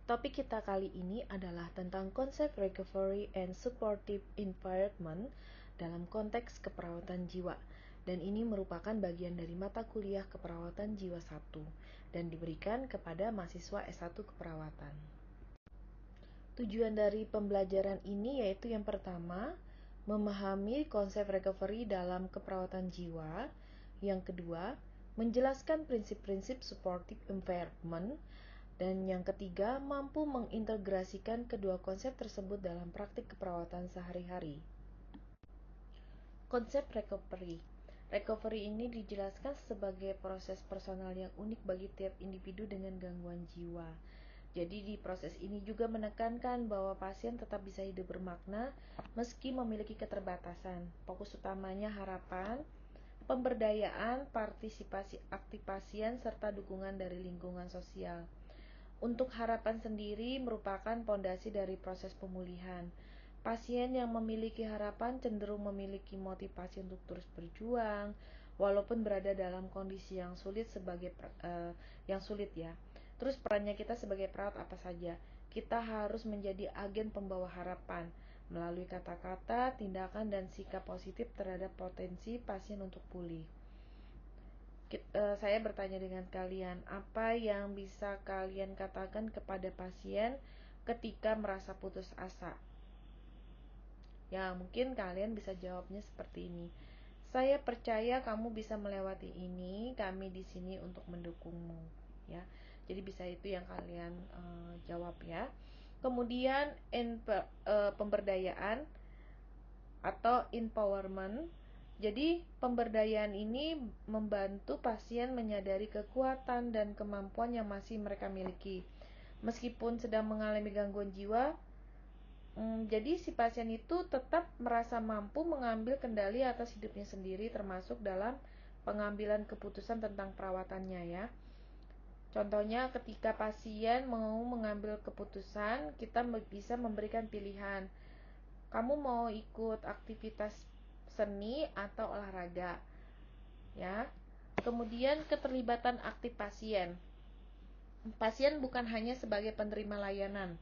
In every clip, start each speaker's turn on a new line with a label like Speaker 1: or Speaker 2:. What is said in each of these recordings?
Speaker 1: Topik kita kali ini adalah tentang konsep recovery and supportive environment dalam konteks keperawatan jiwa. Dan ini merupakan bagian dari mata kuliah keperawatan jiwa 1 dan diberikan kepada mahasiswa S1 keperawatan. Tujuan dari pembelajaran ini yaitu yang pertama, memahami konsep recovery dalam keperawatan jiwa. Yang kedua, menjelaskan prinsip-prinsip supportive environment. Dan yang ketiga, mampu mengintegrasikan kedua konsep tersebut dalam praktik keperawatan sehari-hari. Konsep recovery. Recovery ini dijelaskan sebagai proses personal yang unik bagi tiap individu dengan gangguan jiwa. Jadi di proses ini juga menekankan bahwa pasien tetap bisa hidup bermakna meski memiliki keterbatasan. Fokus utamanya harapan, pemberdayaan, partisipasi aktif pasien, serta dukungan dari lingkungan sosial. Untuk harapan sendiri merupakan pondasi dari proses pemulihan. Pasien yang memiliki harapan cenderung memiliki motivasi untuk terus berjuang, walaupun berada dalam kondisi yang sulit ya. Terus perannya kita sebagai perawat apa saja? Kita harus menjadi agen pembawa harapan melalui kata-kata, tindakan, dan sikap positif terhadap potensi pasien untuk pulih. Saya bertanya dengan kalian, apa yang bisa kalian katakan kepada pasien ketika merasa putus asa? Ya, mungkin kalian bisa jawabnya seperti ini. Saya percaya kamu bisa melewati ini, kami di sini untuk mendukungmu, ya. Jadi bisa itu yang kalian jawab ya. Kemudian pemberdayaan atau empowerment. Jadi pemberdayaan ini membantu pasien menyadari kekuatan dan kemampuan yang masih mereka miliki. Meskipun sedang mengalami gangguan jiwa, jadi si pasien itu tetap merasa mampu mengambil kendali atas hidupnya sendiri, termasuk dalam pengambilan keputusan tentang perawatannya ya. Contohnya ketika pasien mau mengambil keputusan, kita bisa memberikan pilihan. Kamu mau ikut aktivitas seni atau olahraga, ya. Kemudian keterlibatan aktif pasien. Pasien bukan hanya sebagai penerima layanan,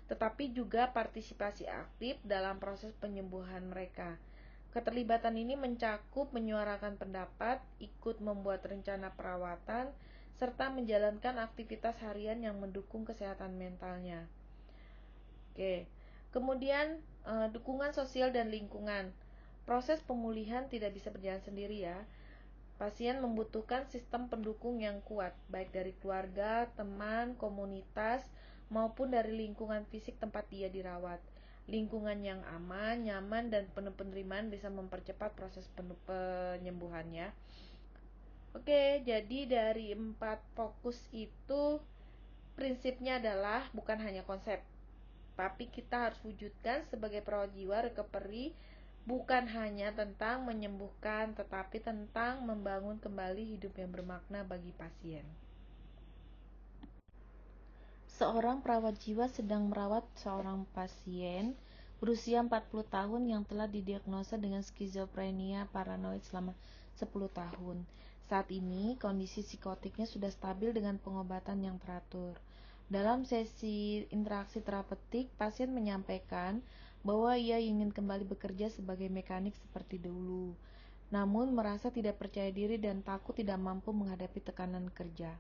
Speaker 1: tetapi juga partisipasi aktif dalam proses penyembuhan mereka. Keterlibatan ini mencakup menyuarakan pendapat, ikut membuat rencana perawatan, serta menjalankan aktivitas harian yang mendukung kesehatan mentalnya. Oke. Kemudian dukungan sosial dan lingkungan. Proses pemulihan tidak bisa berjalan sendiri ya. Pasien membutuhkan sistem pendukung yang kuat, baik dari keluarga, teman, komunitas, maupun dari lingkungan fisik tempat dia dirawat. Lingkungan yang aman, nyaman, dan penuh penerimaan bisa mempercepat proses penyembuhan ya. Oke, jadi dari 4 fokus itu prinsipnya adalah bukan hanya konsep, tapi kita harus wujudkan sebagai perawat jiwa. Recovery bukan hanya tentang menyembuhkan, tetapi tentang membangun kembali hidup yang bermakna bagi pasien. Seorang perawat jiwa sedang merawat seorang pasien berusia 40 tahun yang telah didiagnosa dengan skizofrenia paranoid selama 10 tahun. Saat ini, kondisi psikotiknya sudah stabil dengan pengobatan yang teratur. Dalam sesi interaksi terapeutik, pasien menyampaikan bahwa ia ingin kembali bekerja sebagai mekanik seperti dulu, namun merasa tidak percaya diri dan takut tidak mampu menghadapi tekanan kerja.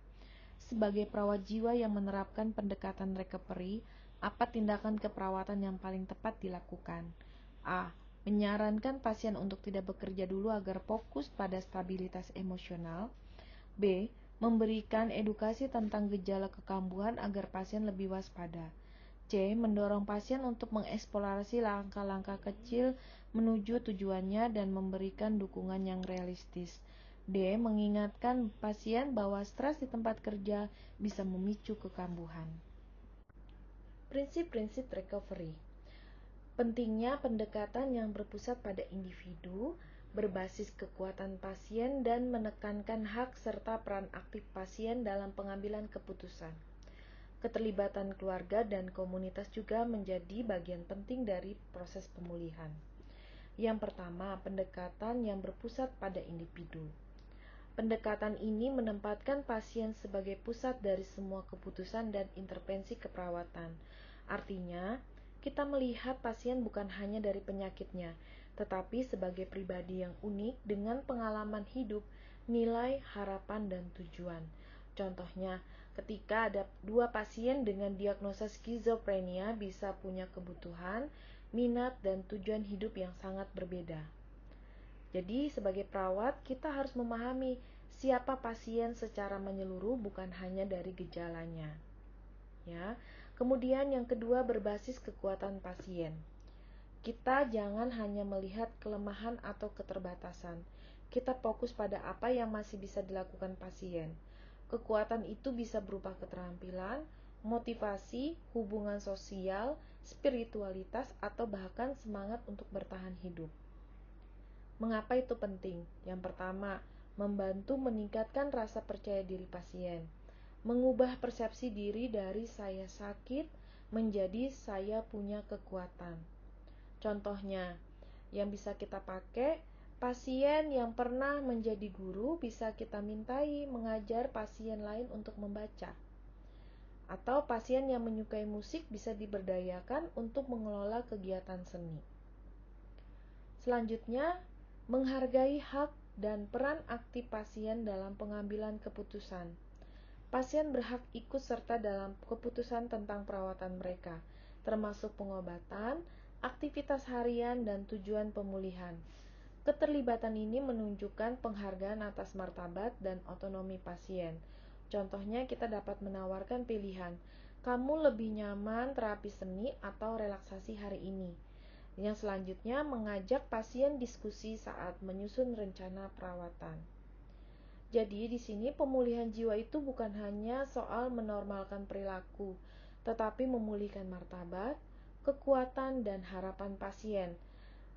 Speaker 1: Sebagai perawat jiwa yang menerapkan pendekatan recovery, apa tindakan keperawatan yang paling tepat dilakukan? A. Menyarankan pasien untuk tidak bekerja dulu agar fokus pada stabilitas emosional. B. Memberikan edukasi tentang gejala kekambuhan agar pasien lebih waspada. C. Mendorong pasien untuk mengeksplorasi langkah-langkah kecil menuju tujuannya dan memberikan dukungan yang realistis. D. Mengingatkan pasien bahwa stres di tempat kerja bisa memicu kekambuhan. Prinsip-prinsip recovery. Pentingnya pendekatan yang berpusat pada individu, berbasis kekuatan pasien, dan menekankan hak serta peran aktif pasien dalam pengambilan keputusan. Keterlibatan keluarga dan komunitas juga menjadi bagian penting dari proses pemulihan. Yang pertama, pendekatan yang berpusat pada individu. Pendekatan ini menempatkan pasien sebagai pusat dari semua keputusan dan intervensi keperawatan. Artinya, kita melihat pasien bukan hanya dari penyakitnya, tetapi sebagai pribadi yang unik dengan pengalaman hidup, nilai, harapan, dan tujuan. Contohnya, ketika ada dua pasien dengan diagnosa skizofrenia bisa punya kebutuhan, minat, dan tujuan hidup yang sangat berbeda. Jadi, sebagai perawat, kita harus memahami siapa pasien secara menyeluruh, bukan hanya dari gejalanya. Ya. Kemudian yang kedua, berbasis kekuatan pasien. Kita jangan hanya melihat kelemahan atau keterbatasan. Kita fokus pada apa yang masih bisa dilakukan pasien. Kekuatan itu bisa berupa keterampilan, motivasi, hubungan sosial, spiritualitas, atau bahkan semangat untuk bertahan hidup. Mengapa itu penting? Yang pertama, membantu meningkatkan rasa percaya diri pasien. Mengubah persepsi diri dari saya sakit menjadi saya punya kekuatan. Contohnya, yang bisa kita pakai, pasien yang pernah menjadi guru bisa kita mintai mengajar pasien lain untuk membaca. Atau pasien yang menyukai musik bisa diberdayakan untuk mengelola kegiatan seni. Selanjutnya, menghargai hak dan peran aktif pasien dalam pengambilan keputusan. Pasien berhak ikut serta dalam keputusan tentang perawatan mereka, termasuk pengobatan, aktivitas harian, dan tujuan pemulihan. Keterlibatan ini menunjukkan penghargaan atas martabat dan otonomi pasien. Contohnya, kita dapat menawarkan pilihan, kamu lebih nyaman terapi seni atau relaksasi hari ini. Yang selanjutnya, mengajak pasien diskusi saat menyusun rencana perawatan. Jadi di sini pemulihan jiwa itu bukan hanya soal menormalkan perilaku, tetapi memulihkan martabat, kekuatan, dan harapan pasien.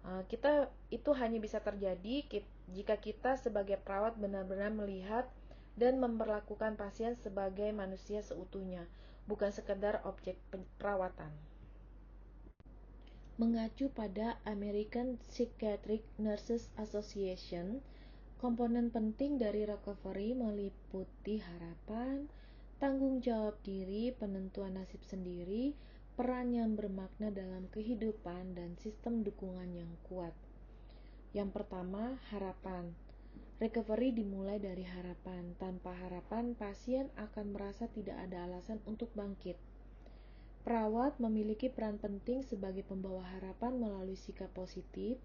Speaker 1: Kita itu hanya bisa terjadi jika kita sebagai perawat benar-benar melihat dan memperlakukan pasien sebagai manusia seutuhnya, bukan sekedar objek perawatan. Mengacu pada American Psychiatric Nurses Association, komponen penting dari recovery meliputi harapan, tanggung jawab diri, penentuan nasib sendiri, peran yang bermakna dalam kehidupan, dan sistem dukungan yang kuat. Yang pertama, harapan. Recovery dimulai dari harapan. Tanpa harapan, pasien akan merasa tidak ada alasan untuk bangkit. Perawat memiliki peran penting sebagai pembawa harapan melalui sikap positif,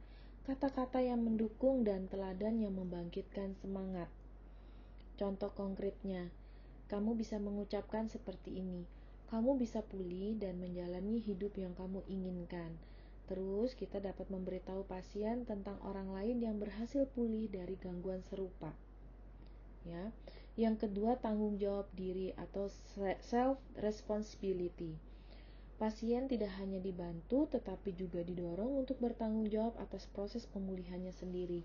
Speaker 1: kata-kata yang mendukung, dan teladan yang membangkitkan semangat. Contoh konkretnya, kamu bisa mengucapkan seperti ini, kamu bisa pulih dan menjalani hidup yang kamu inginkan. Terus kita dapat memberitahu pasien tentang orang lain yang berhasil pulih dari gangguan serupa. Ya. Yang kedua, tanggung jawab diri atau self responsibility. Pasien tidak hanya dibantu, tetapi juga didorong untuk bertanggung jawab atas proses pemulihannya sendiri.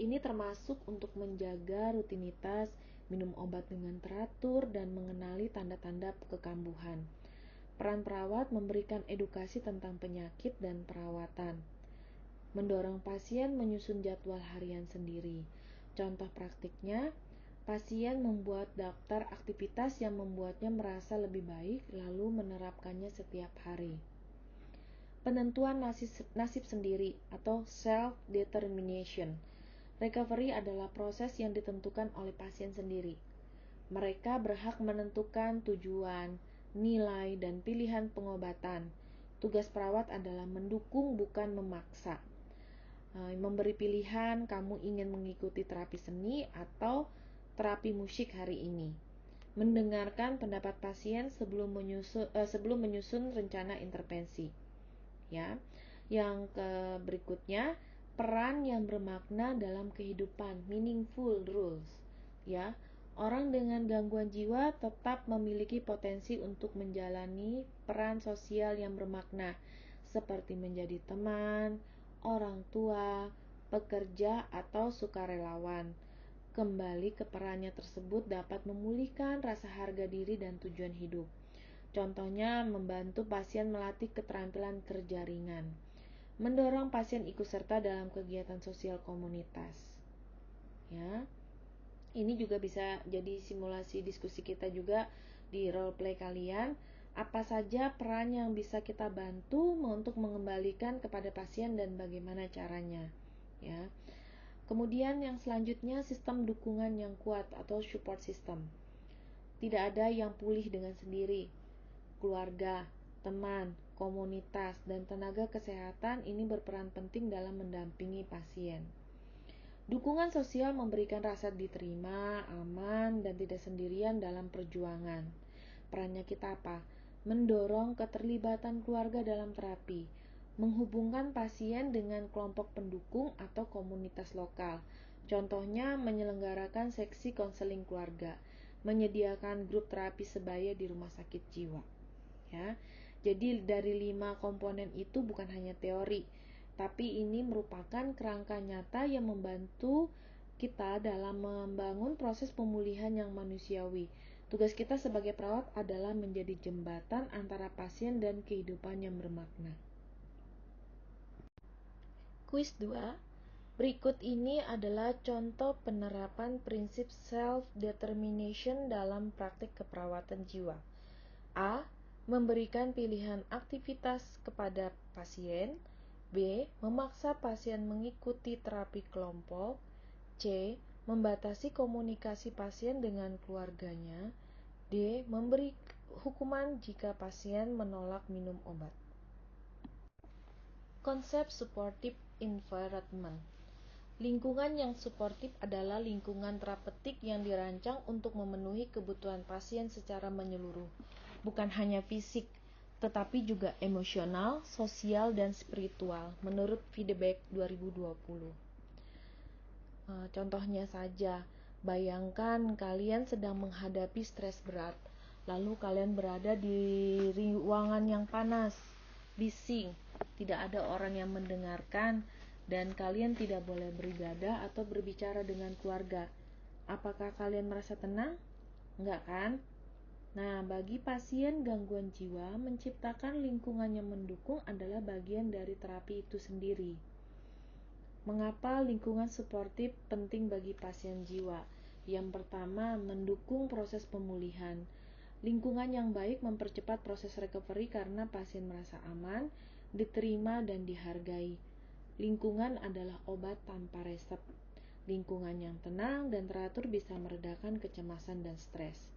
Speaker 1: Ini termasuk untuk menjaga rutinitas, minum obat dengan teratur, dan mengenali tanda-tanda kekambuhan. Peran perawat memberikan edukasi tentang penyakit dan perawatan. Mendorong pasien menyusun jadwal harian sendiri. Contoh praktiknya, pasien membuat daftar aktivitas yang membuatnya merasa lebih baik, lalu menerapkannya setiap hari. Penentuan nasib sendiri atau self-determination. Recovery adalah proses yang ditentukan oleh pasien sendiri. Mereka berhak menentukan tujuan, nilai, dan pilihan pengobatan. Tugas perawat adalah mendukung, bukan memaksa. Memberi pilihan, kamu ingin mengikuti terapi seni atau terapi musik hari ini. Mendengarkan pendapat pasien sebelum menyusun rencana intervensi. Ya. Yang berikutnya, peran yang bermakna dalam kehidupan, meaningful roles. Ya. Orang dengan gangguan jiwa tetap memiliki potensi untuk menjalani peran sosial yang bermakna, seperti menjadi teman, orang tua, pekerja, atau sukarelawan. Kembali ke perannya tersebut dapat memulihkan rasa harga diri dan tujuan hidup. Contohnya, membantu pasien melatih keterampilan kerja ringan, mendorong pasien ikut serta dalam kegiatan sosial komunitas. Ya. Ini juga bisa jadi simulasi diskusi kita juga di role play kalian. Apa saja peran yang bisa kita bantu untuk mengembalikan kepada pasien dan bagaimana caranya, ya. Kemudian yang selanjutnya, sistem dukungan yang kuat atau support system. Tidak ada yang pulih dengan sendiri. Keluarga, teman, komunitas, dan tenaga kesehatan ini berperan penting dalam mendampingi pasien. Dukungan sosial memberikan rasa diterima, aman, dan tidak sendirian dalam perjuangan. Perannya kita apa? Mendorong keterlibatan keluarga dalam terapi, menghubungkan pasien dengan kelompok pendukung atau komunitas lokal. Contohnya menyelenggarakan seksi konseling keluarga, menyediakan grup terapi sebaya di rumah sakit jiwa. Ya, jadi dari 5 komponen itu bukan hanya teori, tapi ini merupakan kerangka nyata yang membantu kita dalam membangun proses pemulihan yang manusiawi. Tugas kita sebagai perawat adalah menjadi jembatan antara pasien dan kehidupan yang bermakna. Kuis 2. Berikut ini adalah contoh penerapan prinsip self-determination dalam praktik keperawatan jiwa. A. Memberikan pilihan aktivitas kepada pasien. B. Memaksa pasien mengikuti terapi kelompok. C. Membatasi komunikasi pasien dengan keluarganya. D. Memberi hukuman jika pasien menolak minum obat. Konsep supportive environment. Lingkungan yang suportif adalah lingkungan terapeutik yang dirancang untuk memenuhi kebutuhan pasien secara menyeluruh, bukan hanya fisik, tetapi juga emosional, sosial, dan spiritual, menurut Feedback 2020. Contohnya saja, bayangkan kalian sedang menghadapi stres berat, lalu kalian berada di ruangan yang panas, bising, tidak ada orang yang mendengarkan, dan kalian tidak boleh beribadah atau berbicara dengan keluarga. Apakah kalian merasa tenang? Enggak kan? Nah, bagi pasien gangguan jiwa, menciptakan lingkungan yang mendukung adalah bagian dari terapi itu sendiri. Mengapa lingkungan suportif penting bagi pasien jiwa? Yang pertama, mendukung proses pemulihan. Lingkungan yang baik mempercepat proses recovery karena pasien merasa aman, diterima, dan dihargai. Lingkungan adalah obat tanpa resep. Lingkungan yang tenang dan teratur bisa meredakan kecemasan dan stres.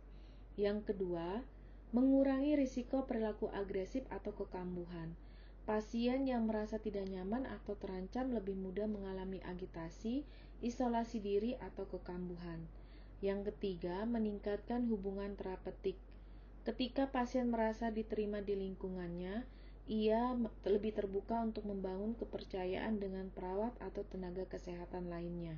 Speaker 1: Yang kedua, mengurangi risiko perilaku agresif atau kekambuhan. Pasien yang merasa tidak nyaman atau terancam lebih mudah mengalami agitasi, isolasi diri, atau kekambuhan. Yang ketiga, meningkatkan hubungan terapeutik. Ketika pasien merasa diterima di lingkungannya, ia lebih terbuka untuk membangun kepercayaan dengan perawat atau tenaga kesehatan lainnya.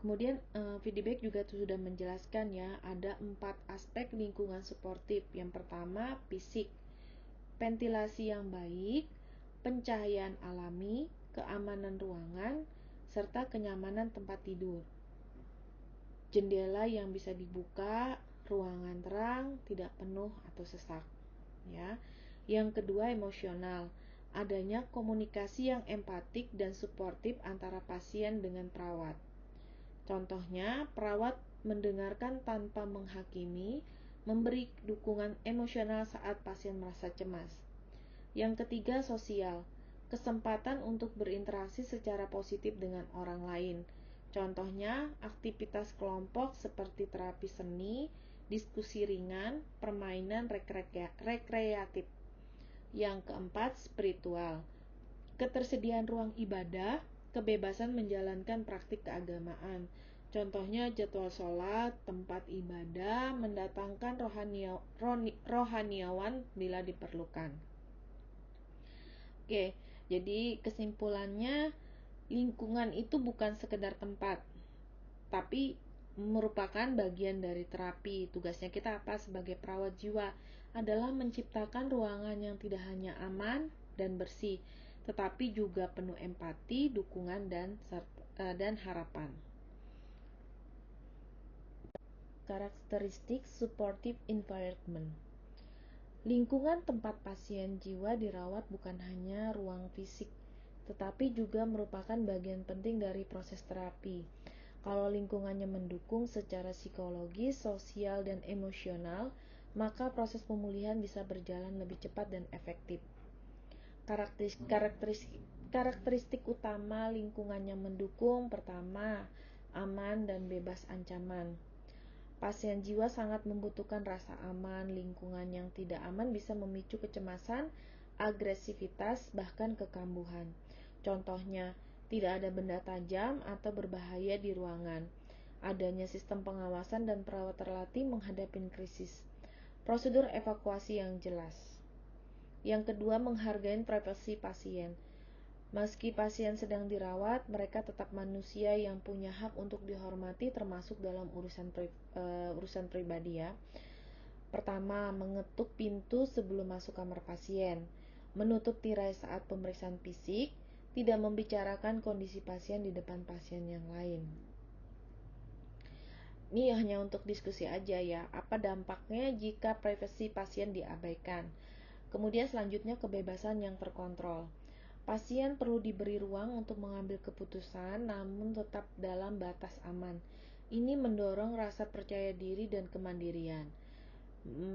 Speaker 1: Kemudian feedback juga sudah menjelaskan ya, ada 4 aspek lingkungan suportif. Yang pertama, fisik, ventilasi yang baik, pencahayaan alami, keamanan ruangan, serta kenyamanan tempat tidur. Jendela yang bisa dibuka, ruangan terang, tidak penuh atau sesak. Ya. Yang kedua, emosional. Adanya komunikasi yang empatik dan suportif antara pasien dengan perawat. Contohnya, perawat mendengarkan tanpa menghakimi, memberi dukungan emosional saat pasien merasa cemas. Yang ketiga, sosial. Kesempatan untuk berinteraksi secara positif dengan orang lain. Contohnya, aktivitas kelompok seperti terapi seni, diskusi ringan, permainan rekreatif. Yang keempat, spiritual. Ketersediaan ruang ibadah, kebebasan menjalankan praktik keagamaan. Contohnya jadwal sholat, tempat ibadah, mendatangkan rohaniawan bila diperlukan. Oke, jadi kesimpulannya, lingkungan itu bukan sekedar tempat, tapi merupakan bagian dari terapi. Tugasnya kita apa sebagai perawat jiwa? Adalah menciptakan ruangan yang tidak hanya aman dan bersih, tetapi juga penuh empati, dukungan, dan harapan. Karakteristik supportive environment. Lingkungan tempat pasien jiwa dirawat bukan hanya ruang fisik, tetapi juga merupakan bagian penting dari proses terapi. Kalau lingkungannya mendukung secara psikologis, sosial, dan emosional, maka proses pemulihan bisa berjalan lebih cepat dan efektif. Karakteristik utama lingkungan yang mendukung: pertama, aman dan bebas ancaman. Pasien jiwa sangat membutuhkan rasa aman. Lingkungan yang tidak aman bisa memicu kecemasan, agresivitas, bahkan kekambuhan. Contohnya, tidak ada benda tajam atau berbahaya di ruangan. Adanya sistem pengawasan dan perawat terlatih menghadapi krisis. Prosedur evakuasi yang jelas. Yang kedua, menghargai privasi pasien. Meski pasien sedang dirawat, mereka tetap manusia yang punya hak untuk dihormati, termasuk dalam urusan pribadi ya. Pertama, mengetuk pintu sebelum masuk kamar pasien, menutup tirai saat pemeriksaan fisik, tidak membicarakan kondisi pasien di depan pasien yang lain. Ini hanya untuk diskusi aja ya, apa dampaknya jika privasi pasien diabaikan. Kemudian selanjutnya, kebebasan yang terkontrol. Pasien perlu diberi ruang untuk mengambil keputusan, namun tetap dalam batas aman. Ini mendorong rasa percaya diri dan kemandirian.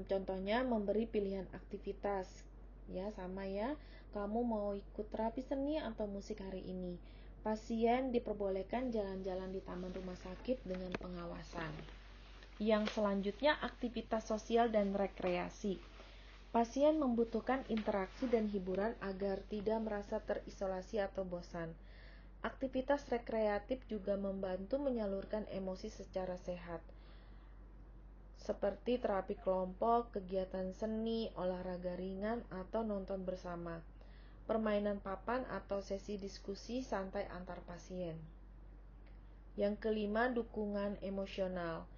Speaker 1: Contohnya, memberi pilihan aktivitas. Ya, sama ya. Kamu mau ikut terapi seni atau musik hari ini? Pasien diperbolehkan jalan-jalan di taman rumah sakit dengan pengawasan. Yang selanjutnya, aktivitas sosial dan rekreasi. Pasien membutuhkan interaksi dan hiburan agar tidak merasa terisolasi atau bosan. Aktivitas rekreatif juga membantu menyalurkan emosi secara sehat, seperti terapi kelompok, kegiatan seni, olahraga ringan, atau nonton bersama, permainan papan atau sesi diskusi santai antar pasien. Yang kelima, dukungan emosional.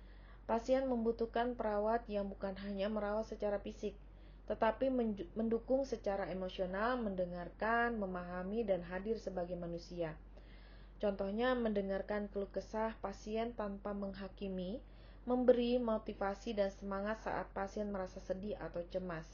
Speaker 1: Pasien membutuhkan perawat yang bukan hanya merawat secara fisik, tetapi mendukung secara emosional, mendengarkan, memahami, dan hadir sebagai manusia. Contohnya, mendengarkan keluh kesah pasien tanpa menghakimi, memberi motivasi dan semangat saat pasien merasa sedih atau cemas.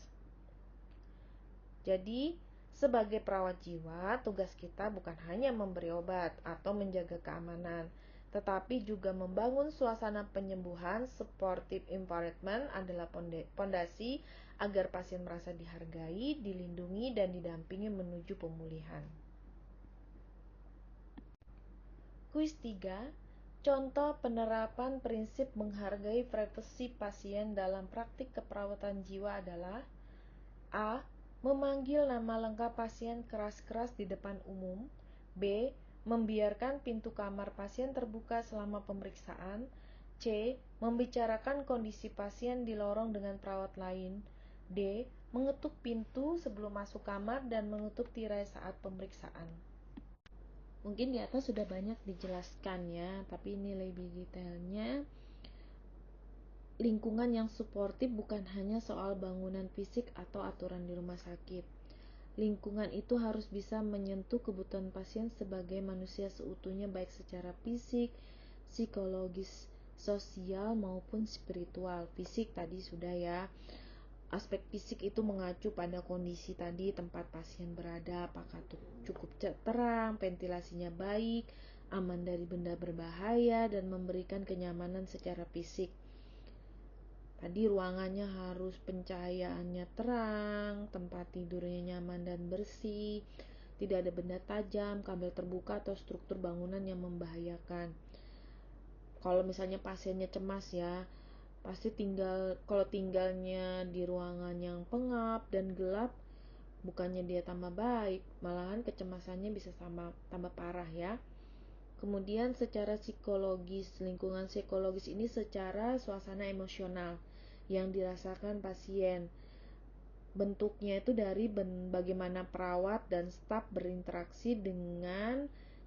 Speaker 1: Jadi, sebagai perawat jiwa, tugas kita bukan hanya memberi obat atau menjaga keamanan, tetapi juga membangun suasana penyembuhan. Supportive environment adalah pondasi agar pasien merasa dihargai, dilindungi, dan didampingi menuju pemulihan. Kuis 3. Contoh penerapan prinsip menghargai privasi pasien dalam praktik keperawatan jiwa adalah: A. Memanggil nama lengkap pasien keras-keras di depan umum. B. Membiarkan pintu kamar pasien terbuka selama pemeriksaan. C. Membicarakan kondisi pasien di lorong dengan perawat lain. D. Mengetuk pintu sebelum masuk kamar dan menutup tirai saat pemeriksaan. Mungkin di atas sudah banyak dijelaskan ya, tapi ini lebih detailnya. Lingkungan yang suportif bukan hanya soal bangunan fisik atau aturan di rumah sakit. Lingkungan itu harus bisa menyentuh kebutuhan pasien sebagai manusia seutuhnya, baik secara fisik, psikologis, sosial, maupun spiritual. Fisik tadi sudah ya. Aspek fisik itu mengacu pada kondisi tadi, tempat pasien berada, apakah cukup terang, ventilasinya baik, aman dari benda berbahaya, dan memberikan kenyamanan secara fisik. Tadi ruangannya harus pencahayaannya terang, tempat tidurnya nyaman dan bersih, tidak ada benda tajam, kabel terbuka, atau struktur bangunan yang membahayakan. Kalau misalnya pasiennya cemas ya, pasti kalau tinggalnya di ruangan yang pengap dan gelap, bukannya dia tambah baik, malahan kecemasannya bisa tambah parah ya. Kemudian secara psikologis, lingkungan psikologis ini secara suasana emosional yang dirasakan pasien. Bentuknya itu dari bagaimana perawat dan staf berinteraksi dengan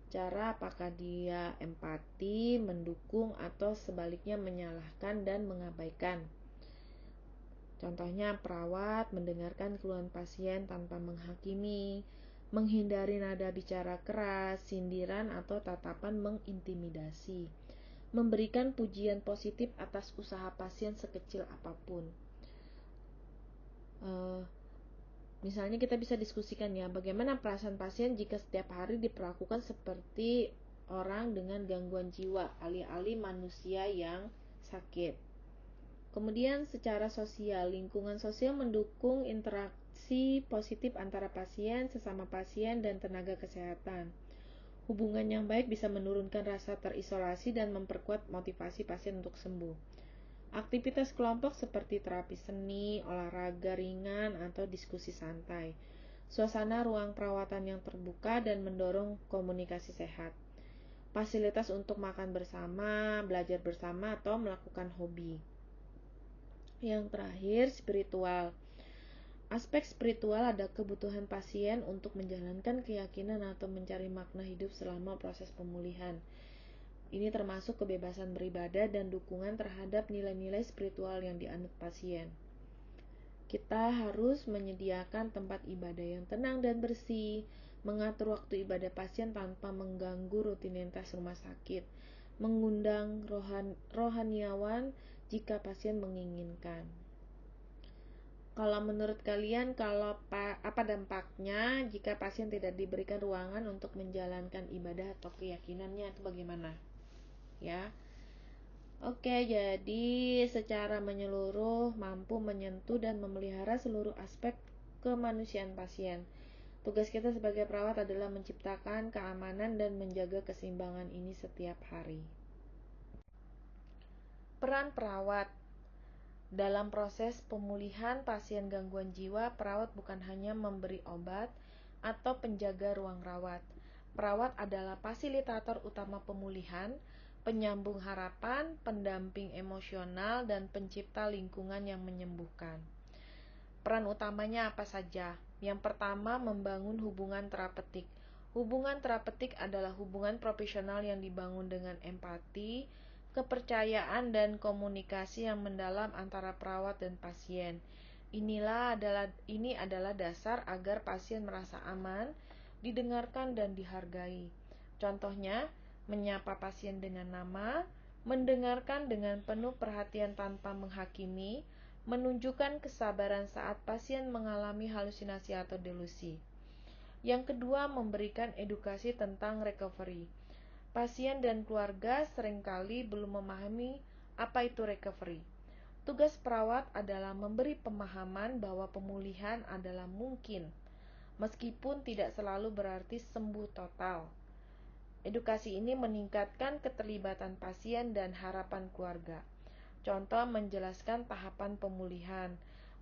Speaker 1: cara apakah dia empati, mendukung, atau sebaliknya menyalahkan dan mengabaikan. Contohnya, perawat mendengarkan keluhan pasien tanpa menghakimi, menghindari nada bicara keras, sindiran, atau tatapan mengintimidasi, memberikan pujian positif atas usaha pasien sekecil apapun. Misalnya kita bisa diskusikan ya, bagaimana perasaan pasien jika setiap hari diperlakukan seperti orang dengan gangguan jiwa, alih-alih manusia yang sakit. Kemudian secara sosial, lingkungan sosial mendukung interaksi positif antara pasien, sesama pasien, dan tenaga kesehatan. Hubungan yang baik bisa menurunkan rasa terisolasi dan memperkuat motivasi pasien untuk sembuh. Aktivitas kelompok seperti terapi seni, olahraga ringan, atau diskusi santai. Suasana ruang perawatan yang terbuka dan mendorong komunikasi sehat. Fasilitas untuk makan bersama, belajar bersama, atau melakukan hobi. Yang terakhir, spiritual. Aspek spiritual ada kebutuhan pasien untuk menjalankan keyakinan atau mencari makna hidup selama proses pemulihan. Ini termasuk kebebasan beribadah dan dukungan terhadap nilai-nilai spiritual yang dianut pasien. Kita harus menyediakan tempat ibadah yang tenang dan bersih, mengatur waktu ibadah pasien tanpa mengganggu rutinitas rumah sakit, mengundang rohaniawan jika pasien menginginkan. Kalau menurut kalian, apa dampaknya jika pasien tidak diberikan ruangan untuk menjalankan ibadah atau keyakinannya, itu bagaimana? Ya. Oke, jadi secara menyeluruh mampu menyentuh dan memelihara seluruh aspek kemanusiaan pasien. Tugas kita sebagai perawat adalah menciptakan keamanan dan menjaga keseimbangan ini setiap hari. Peran perawat dalam proses pemulihan pasien gangguan jiwa, perawat bukan hanya memberi obat atau penjaga ruang rawat. Perawat adalah fasilitator utama pemulihan, penyambung harapan, pendamping emosional, dan pencipta lingkungan yang menyembuhkan. Peran utamanya apa saja? Yang pertama, membangun hubungan terapeutik. Hubungan terapeutik adalah hubungan profesional yang dibangun dengan empati, kepercayaan, dan komunikasi yang mendalam antara perawat dan pasien. Ini adalah dasar agar pasien merasa aman, didengarkan, dan dihargai. Contohnya, menyapa pasien dengan nama, mendengarkan dengan penuh perhatian tanpa menghakimi, menunjukkan kesabaran saat pasien mengalami halusinasi atau delusi. Yang kedua, memberikan edukasi tentang recovery. Pasien dan keluarga seringkali belum memahami apa itu recovery. Tugas perawat adalah memberi pemahaman bahwa pemulihan adalah mungkin, meskipun tidak selalu berarti sembuh total. Edukasi ini meningkatkan keterlibatan pasien dan harapan keluarga. Contoh, menjelaskan tahapan pemulihan,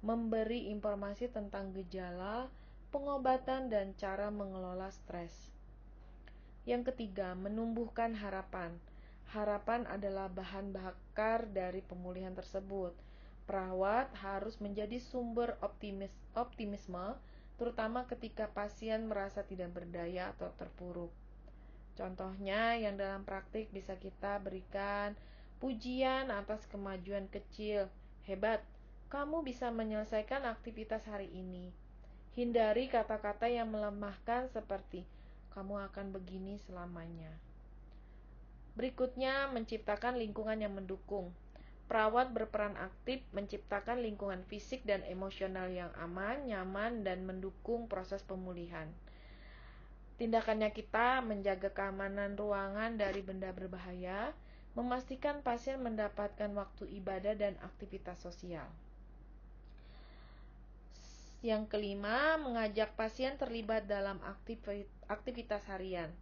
Speaker 1: memberi informasi tentang gejala, pengobatan, dan cara mengelola stres. Yang ketiga, menumbuhkan harapan. Harapan adalah bahan bakar dari pemulihan tersebut. Perawat harus menjadi sumber optimisme, terutama ketika pasien merasa tidak berdaya atau terpuruk. Contohnya yang dalam praktik bisa kita berikan pujian atas kemajuan kecil. Hebat, kamu bisa menyelesaikan aktivitas hari ini. Hindari kata-kata yang melemahkan seperti kamu akan begini selamanya. Berikutnya, menciptakan lingkungan yang mendukung. Perawat berperan aktif menciptakan lingkungan fisik dan emosional yang aman, nyaman, dan mendukung proses pemulihan. Tindakannya kita menjaga keamanan ruangan dari benda berbahaya, memastikan pasien mendapatkan waktu ibadah dan aktivitas sosial. Yang kelima, mengajak pasien terlibat dalam aktivitas harian.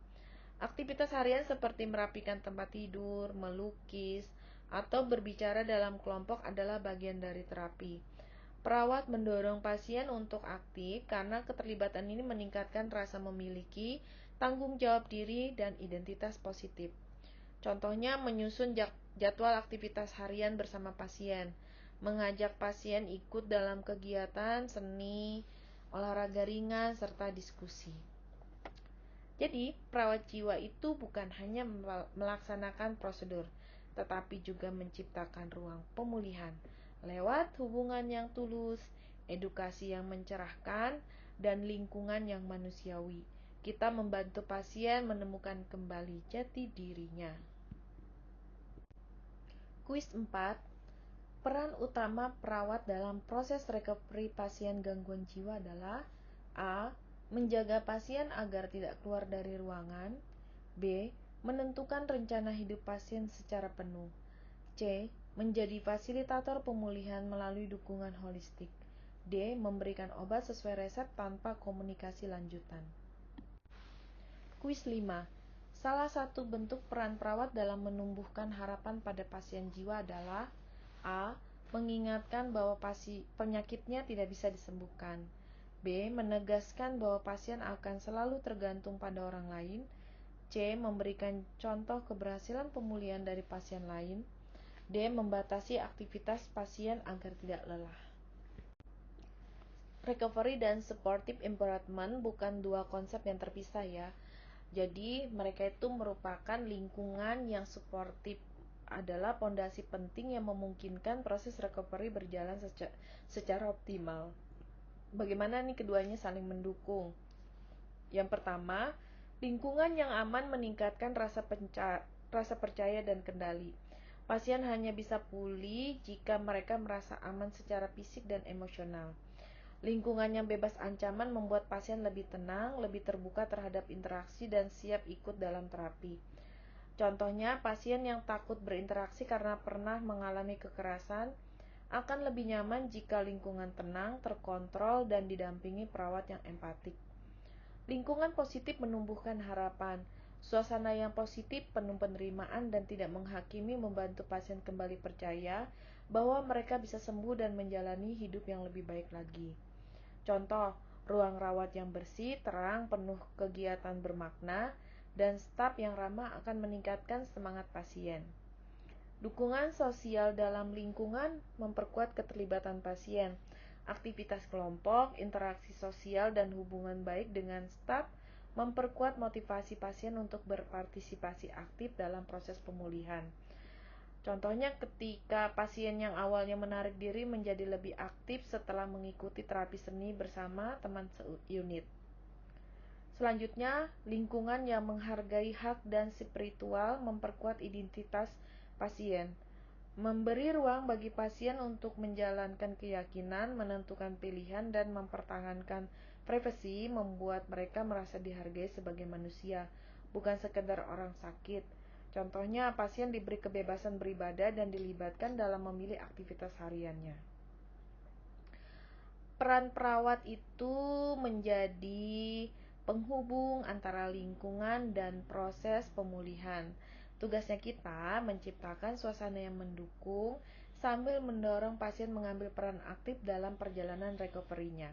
Speaker 1: Aktivitas harian seperti merapikan tempat tidur, melukis, atau berbicara dalam kelompok adalah bagian dari terapi. Perawat mendorong pasien untuk aktif karena keterlibatan ini meningkatkan rasa memiliki, tanggung jawab diri, dan identitas positif. Contohnya menyusun jadwal aktivitas harian bersama pasien, mengajak pasien ikut dalam kegiatan seni, olahraga ringan, serta diskusi. Jadi, perawat jiwa itu bukan hanya melaksanakan prosedur, tetapi juga menciptakan ruang pemulihan lewat hubungan yang tulus, edukasi yang mencerahkan, dan lingkungan yang manusiawi. Kita membantu pasien menemukan kembali jati dirinya. Kuis 4. Peran utama perawat dalam proses recovery pasien gangguan jiwa adalah A. Menjaga pasien agar tidak keluar dari ruangan. B. menentukan rencana hidup pasien secara penuh. C. Menjadi fasilitator pemulihan melalui dukungan holistik. D. Memberikan obat sesuai resep tanpa komunikasi lanjutan. Kuis 5. Salah satu bentuk peran perawat dalam menumbuhkan harapan pada pasien jiwa adalah A. Mengingatkan bahwa penyakitnya tidak bisa disembuhkan. B. Menegaskan bahwa pasien akan selalu tergantung pada orang lain. C. Memberikan contoh keberhasilan pemulihan dari pasien lain. D. Membatasi aktivitas pasien agar tidak lelah. Recovery dan supportive environment bukan dua konsep yang terpisah ya. Jadi mereka itu merupakan lingkungan yang suportif, adalah pondasi penting yang memungkinkan proses recovery berjalan secara optimal. Bagaimana nih keduanya saling mendukung? Yang pertama, lingkungan yang aman meningkatkan rasa percaya dan kendali. Pasien hanya bisa pulih jika mereka merasa aman secara fisik dan emosional. Lingkungan yang bebas ancaman membuat pasien lebih tenang, lebih terbuka terhadap interaksi, dan siap ikut dalam terapi. Contohnya, pasien yang takut berinteraksi karena pernah mengalami kekerasan akan lebih nyaman jika lingkungan tenang, terkontrol, dan didampingi perawat yang empatik. Lingkungan positif menumbuhkan harapan. Suasana yang positif, penuh penerimaan, dan tidak menghakimi membantu pasien kembali percaya bahwa mereka bisa sembuh dan menjalani hidup yang lebih baik lagi. Contoh, ruang rawat yang bersih, terang, penuh kegiatan bermakna, dan staf yang ramah akan meningkatkan semangat pasien. Dukungan sosial dalam lingkungan memperkuat keterlibatan pasien. Aktivitas kelompok, interaksi sosial, dan hubungan baik dengan staf memperkuat motivasi pasien untuk berpartisipasi aktif dalam proses pemulihan. Contohnya ketika pasien yang awalnya menarik diri menjadi lebih aktif setelah mengikuti terapi seni bersama teman seunit. Selanjutnya, lingkungan yang menghargai hak dan spiritual memperkuat identitas pasien. Memberi ruang bagi pasien untuk menjalankan keyakinan, menentukan pilihan, dan mempertahankan privasi membuat mereka merasa dihargai sebagai manusia, bukan sekedar orang sakit. Contohnya, pasien diberi kebebasan beribadah dan dilibatkan dalam memilih aktivitas hariannya. Peran perawat itu menjadi penghubung antara lingkungan dan proses pemulihan. Tugasnya kita menciptakan suasana yang mendukung sambil mendorong pasien mengambil peran aktif dalam perjalanan recovery-nya.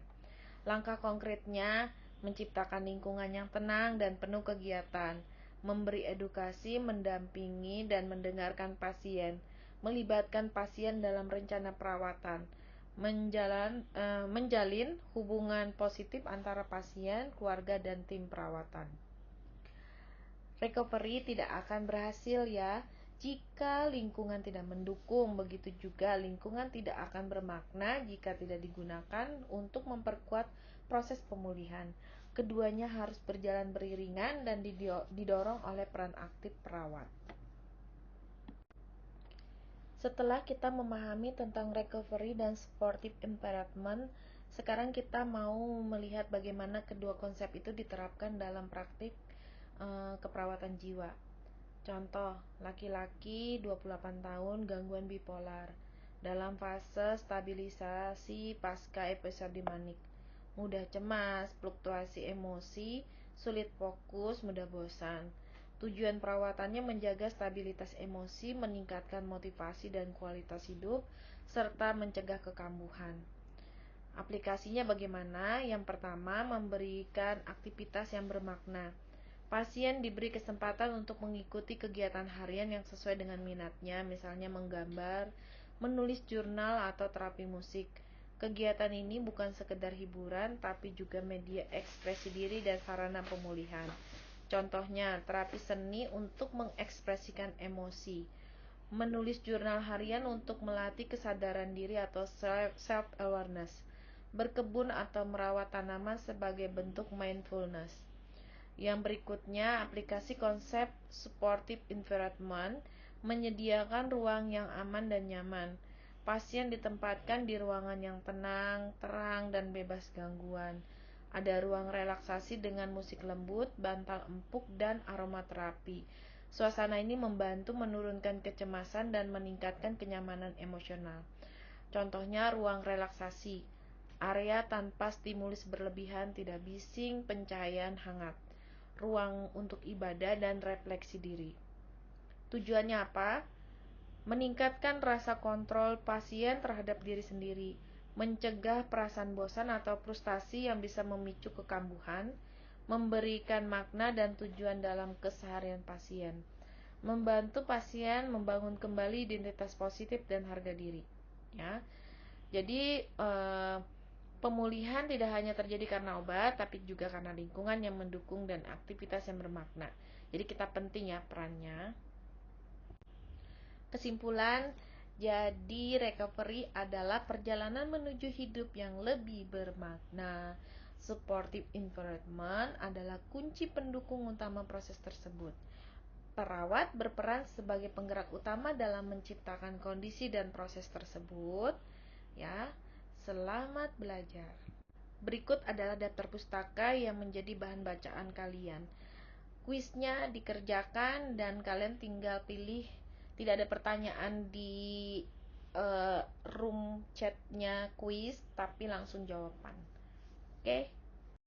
Speaker 1: Langkah konkretnya, menciptakan lingkungan yang tenang dan penuh kegiatan, memberi edukasi, mendampingi, dan mendengarkan pasien, melibatkan pasien dalam rencana perawatan, menjalin hubungan positif antara pasien, keluarga, dan tim perawatan. Recovery tidak akan berhasil ya jika lingkungan tidak mendukung. Begitu juga lingkungan tidak akan bermakna jika tidak digunakan untuk memperkuat proses pemulihan. Keduanya harus berjalan beriringan dan didorong oleh peran aktif perawat. Setelah kita memahami tentang recovery dan supportive environment, sekarang kita mau melihat bagaimana kedua konsep itu diterapkan dalam praktik keperawatan jiwa. Contoh, laki-laki 28 tahun gangguan bipolar dalam fase stabilisasi pasca episode manik. Mudah cemas, fluktuasi emosi, sulit fokus, mudah bosan. Tujuan perawatannya menjaga stabilitas emosi, meningkatkan motivasi dan kualitas hidup, serta mencegah kekambuhan. Aplikasinya bagaimana? Yang pertama, memberikan aktivitas yang bermakna. Pasien diberi kesempatan untuk mengikuti kegiatan harian yang sesuai dengan minatnya, misalnya menggambar, menulis jurnal, atau terapi musik. Kegiatan ini bukan sekedar hiburan, tapi juga media ekspresi diri dan sarana pemulihan. Contohnya, terapi seni untuk mengekspresikan emosi, menulis jurnal harian untuk melatih kesadaran diri atau self-awareness, berkebun atau merawat tanaman sebagai bentuk mindfulness. Yang berikutnya, aplikasi konsep supportive environment menyediakan ruang yang aman dan nyaman. Pasien ditempatkan di ruangan yang tenang, terang, dan bebas gangguan. Ada ruang relaksasi dengan musik lembut, bantal empuk, dan aromaterapi. Suasana ini membantu menurunkan kecemasan dan meningkatkan kenyamanan emosional. Contohnya ruang relaksasi, area tanpa stimulus berlebihan, tidak bising, pencahayaan hangat, ruang untuk ibadah dan refleksi diri. Tujuannya apa? Meningkatkan rasa kontrol pasien terhadap diri sendiri, mencegah perasaan bosan atau frustasi yang bisa memicu kekambuhan, memberikan makna dan tujuan dalam keseharian pasien, membantu pasien membangun kembali identitas positif dan harga diri. Ya, jadi pemulihan tidak hanya terjadi karena obat, tapi juga karena lingkungan yang mendukung dan aktivitas yang bermakna. Jadi kita penting ya perannya. Kesimpulan, jadi recovery adalah perjalanan menuju hidup yang lebih bermakna. Supportive environment adalah kunci pendukung utama proses tersebut. Perawat berperan sebagai penggerak utama dalam menciptakan kondisi dan proses tersebut. Ya, selamat belajar. Berikut adalah daftar pustaka yang menjadi bahan bacaan kalian. Kuisnya dikerjakan dan kalian tinggal pilih. Tidak ada pertanyaan di room chatnya kuis, tapi langsung jawaban. Oke?